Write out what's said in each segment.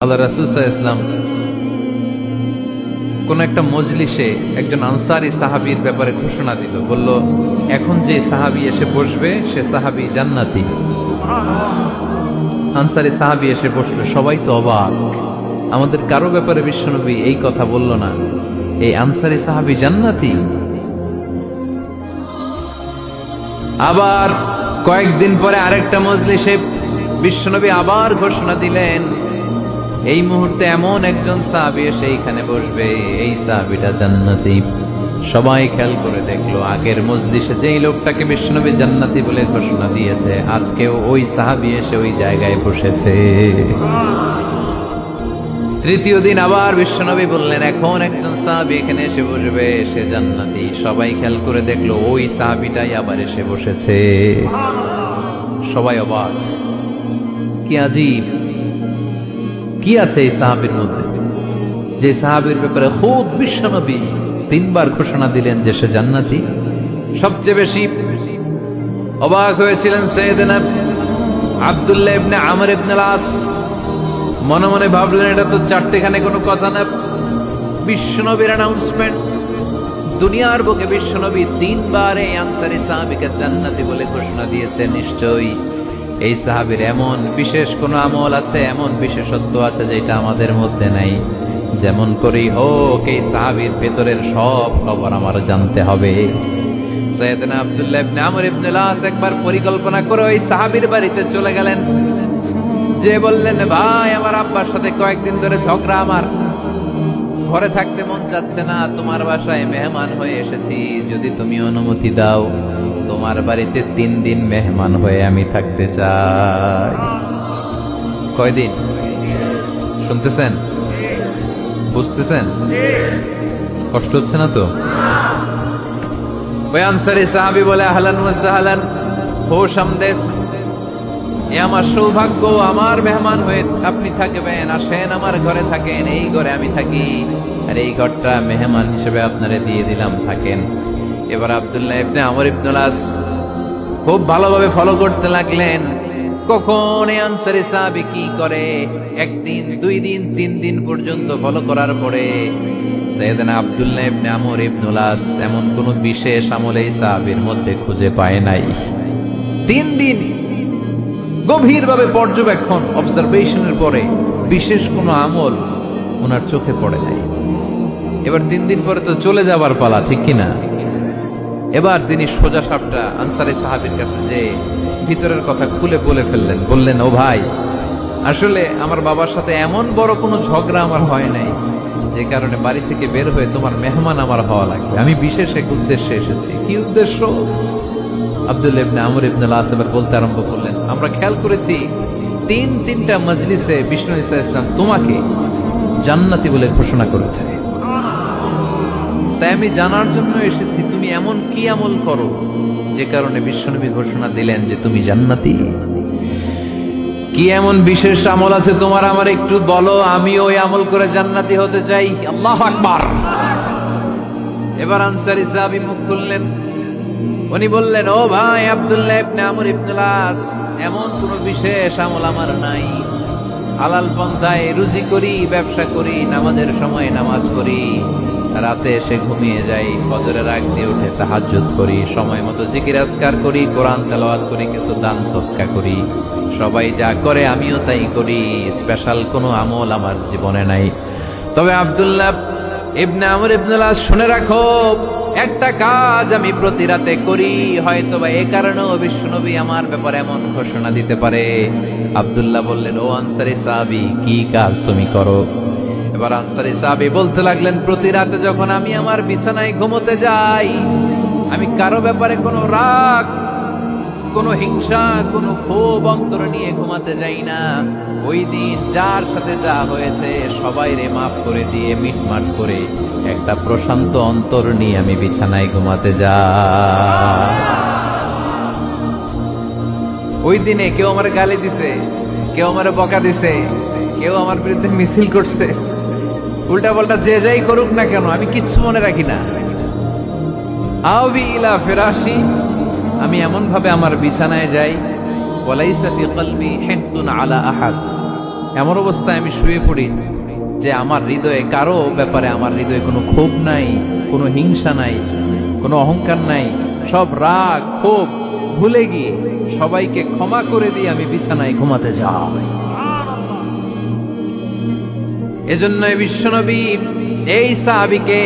আল্লাহ রাসূল সাল্লাল্লাহু আলাইহি ওয়াসাল্লাম কোন একটা মজলিসে একজন আনসারী সাহাবীর ব্যাপারে ঘোষণা দিল, বলল এখন যে সাহাবী এসে বসবে সে সাহাবী জান্নাতি। আনসারী সাহাবী এসে বসলো, সবাই তো অবাক, আমাদের কারো ব্যাপারে বিশ্বনবী এই কথা বলল না, এই আনসারী সাহাবী জান্নাতি। আবার কয়েকদিন পরে আরেকটা মজলিসে বিশ্বনবী আবার ঘোষণা দিলেন, এই মুহূর্তে এমন একজন সাহাবী এসে এইখানে বসবে, এই সাহাবীটা জান্নাতি। সবাই খেয়াল করে দেখলো, আগের মজলিসে যেই লোকটাকে বিশ্বনবী জান্নাতি বলে ঘোষণা দিয়েছে, আজকেও ওই সাহাবী এসে ওই জায়গায় বসেছে। তৃতীয় দিন আবার বিশ্বনবী বললেন, এখন একজন সাহাবী এখানে এসে বসবে, সে জান্নাতি। সবাই খেয়াল করে দেখলো, ওই সাহাবীটাই আবার এসে বসেছে। সবাই অবাক, কি আজীব, কি আছে এই সাহাবীর মধ্যে, যে সাহাবীর ব্যাপারে খুব বিশ্বনবী তিনবার ঘোষণা দিলেন যে সে জান্নাতি। সবচেয়ে বেশি অবাক হয়েছিলেন সাইয়েদনা আব্দুল্লাহ ইবনে আমর ইবনে আস। মনে মনে ভাবলেন, এটা তো চারটেখানে কোনো কথা না, বিশ্বনবীর অ্যানাউন্সমেন্ট। দুনিয়ার বুকে বিশ্বনবী তিনবার এই আনসারী সাহাবীকে জান্নাতি বলে ঘোষণা দিয়েছে, নিশ্চয়ই এই সাহাবীর এমন বিশেষ কোন আমল আছে, এমন বিশেষত্ব আছে যেটা আমাদের মধ্যে নাই। যেমন করেই হোক এই সাহাবীর ভেতরের সব খবর আমার জানতে হবে। সাইয়েদনা আব্দুল্লাহ ইবনে আমর ইবনে আস একবার পরিকল্পনা করে ওই সাহাবীর বাড়িতে চলে গেলেন, যে বললেন, ভাই আমার আব্বার সাথে কয়েকদিন ধরে ঝগড়া, আমার ঘরে থাকতে মন চাচ্ছে না, তোমার বাসায় মেহমান হয়ে এসেছি, যদি তুমি অনুমতি দাও তোমার বাড়িতে 3 দিন মেহমান হয়ে আমি থাকতে চাই। কয়দিন? শুনতেছেন, বুঝতেছেন? কষ্ট হচ্ছে না তো? ওই আনসারী সাহাবী বলে, আহলান ওয়া সাহলান, খোশ আমদেদ, এ আমার সৌভাগ্য, আমার মেহমান হয়ে আপনি থাকবেন, আসেন আমার ঘরে থাকেন, এই ঘরে আমি থাকি, আর এই ঘরটা মেহমান হিসেবে আপনারে দিয়ে দিলাম, থাকেন। এবার আব্দুল্লাহ ইবনে আমর ইবনে আস খুব ভালোভাবে ফলো করতে লাগলেন, কখন এই আনসারী সাহাবী কি করে। 1 দিন, 2 দিন, 3 দিন পর্যন্ত ফলো করার পরে সাইয়েদনা আব্দুল্লাহ ইবনে আমর ইবনে আস এমন কোন বিশেষ আমল এই সাহাবীর মধ্যে খুঁজে পায় নাই। 3 দিন গভীরভাবে পর্যবেক্ষণ, অবজারভেশনের পরে বিশেষ কোনো আমল ওনার চোখে পড়ে নাই। এবার 3 দিন পরে তো চলে যাবার পালা, ঠিক কিনা? এবার তিনি সোজা সাপটা আনসারী সাহাবীর কাছে যে ভিতরের কথা খুলে বলে ফেললেন, বললেন, ও ভাই, আসলে আমার বাবার সাথে এমন বড় কোনো ঝগড়া আমার হয় নাই, যে কারণে বাড়ি থেকে বের হয়ে তোমার মেহমান আমার হওয়া লাগবে, আমি বিশেষ এক উদ্দেশ্যে এসেছি। কি উদ্দেশ্য? আব্দুল্লাহ ইবনে আমর ইবনে আস এবার বলতে আরম্ভ করলেন, আমরা খেয়াল করেছি 3টা মজলিসে বিষ্ণু ঈসা ইসলাম তোমাকে জান্নাতি বলে ঘোষণা করেছে, তাই আমি জানার জন্য এসেছি তুমি এমন কি আমল করো যে কারণে বিশ্বনবী ঘোষণা দিলেন যে তুমি জান্নাতি। কি এমন বিশেষ আমল আছে তোমার, আমার একটু বলো, আমি ওই আমল করে জান্নাতি হতে চাই। আল্লাহু আকবার। এবার আনসারী সাহাবী মুখ খুললেন, উনি বললেন, ও ভাই আব্দুল্লাহ ইবনে আমর ইবনে আস, এমন কোন বিশেষ আমল আমার নাই, হালাল পন্থায় রুজি করি, ব্যবসা করি, নামাজের সময় নামাজ পড়ি, রাতে এসে ঘুমিয়ে যাই, ফজরের আগ দিয়ে উঠে তাহাজ্জুদ করি, সময় মতো জিকির আজকার করি, কোরআন তেলাওয়াত করি, কিছু দান সদকা করি, সবাই যা করে আমিও তাই করি, স্পেশাল কোনো আমল আমার জীবনে নাই। তবে আব্দুল্লাহ ইবনে আমর ইবনে আস, শুনে রাখো, একটা কাজ আমি প্রতি রাতে করি, হয়তো বা এই কারণেও বিশ্বনবী আমার ব্যাপারে এমন ঘোষণা দিতে পারে। আব্দুল্লাহ বললেন, ও আনসারী সাহাবী, কি কাজ তুমি করো? এবার আনসারী সাহাবী বলতে লাগলেন, প্রতি রাতে যখন আমি আমার বিছানায় ঘুমোতে যাই, আমি কারো ব্যাপারে কোনো রাগ, কোনো হিংসা, কোনো ক্ষোভ অন্তর নিয়ে ঘুমাতে যাই না। ওই দিন যার সাথে যা হয়েছে সবাই রে মাফ করে দিয়ে মিটমাট করে একটা প্রশান্ত অন্তর নিয়ে আমি বিছানায় ঘুমাতে যাই। ওই দিনে কেউ আমার গালি দিছে, কেউ আমার বকা দিছে, কেউ আমার বিরুদ্ধে মিছিল করছে, উল্টা পাল্টা যে যাই করুক না কেন, আমি কিচ্ছু মনে রাখি না। আওবি ইলা ফিরাশি, আমি এমন ভাবে আমার বিছানায় যাই, ওয়ালাইসা ফি কলবি হিকদুন আলা আহাদ, এমন অবস্থায় আমি শুয়ে পড়ি যে আমার হৃদয়ে কারো ব্যাপারে আমার হৃদয়ে কোনো ক্ষোভ নাই, কোনো হিংসা নাই, কোনো অহংকার নাই, সব রাগ ক্ষোভ ভুলে গিয়ে সবাইকে ক্ষমা করে দিয়ে আমি বিছানায় ঘুমাতে যাই। এজন্য বিশ্বনবী এই সাহাবীকে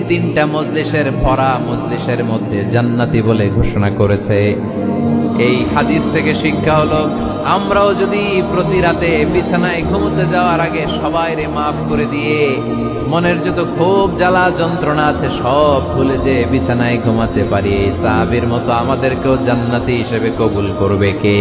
তিনটা মজলিসের ভরা মজলিসের মধ্যে জান্নাতি বলে ঘোষণা করেছে। এই হাদিস থেকে শিক্ষা হলো, আমরাও যদি প্রতি রাতে বিছানায় ঘুমোতে যাওয়ার আগে সবাইরে মাফ করে দিয়ে মনের যত ক্ষোভ জ্বালা যন্ত্রণা আছে সব ভুলে যে বিছানায় ঘুমাতে পারি, এই সাহাবীর মতো আমাদেরকেও জান্নাতি হিসেবে কবুল করবে কে?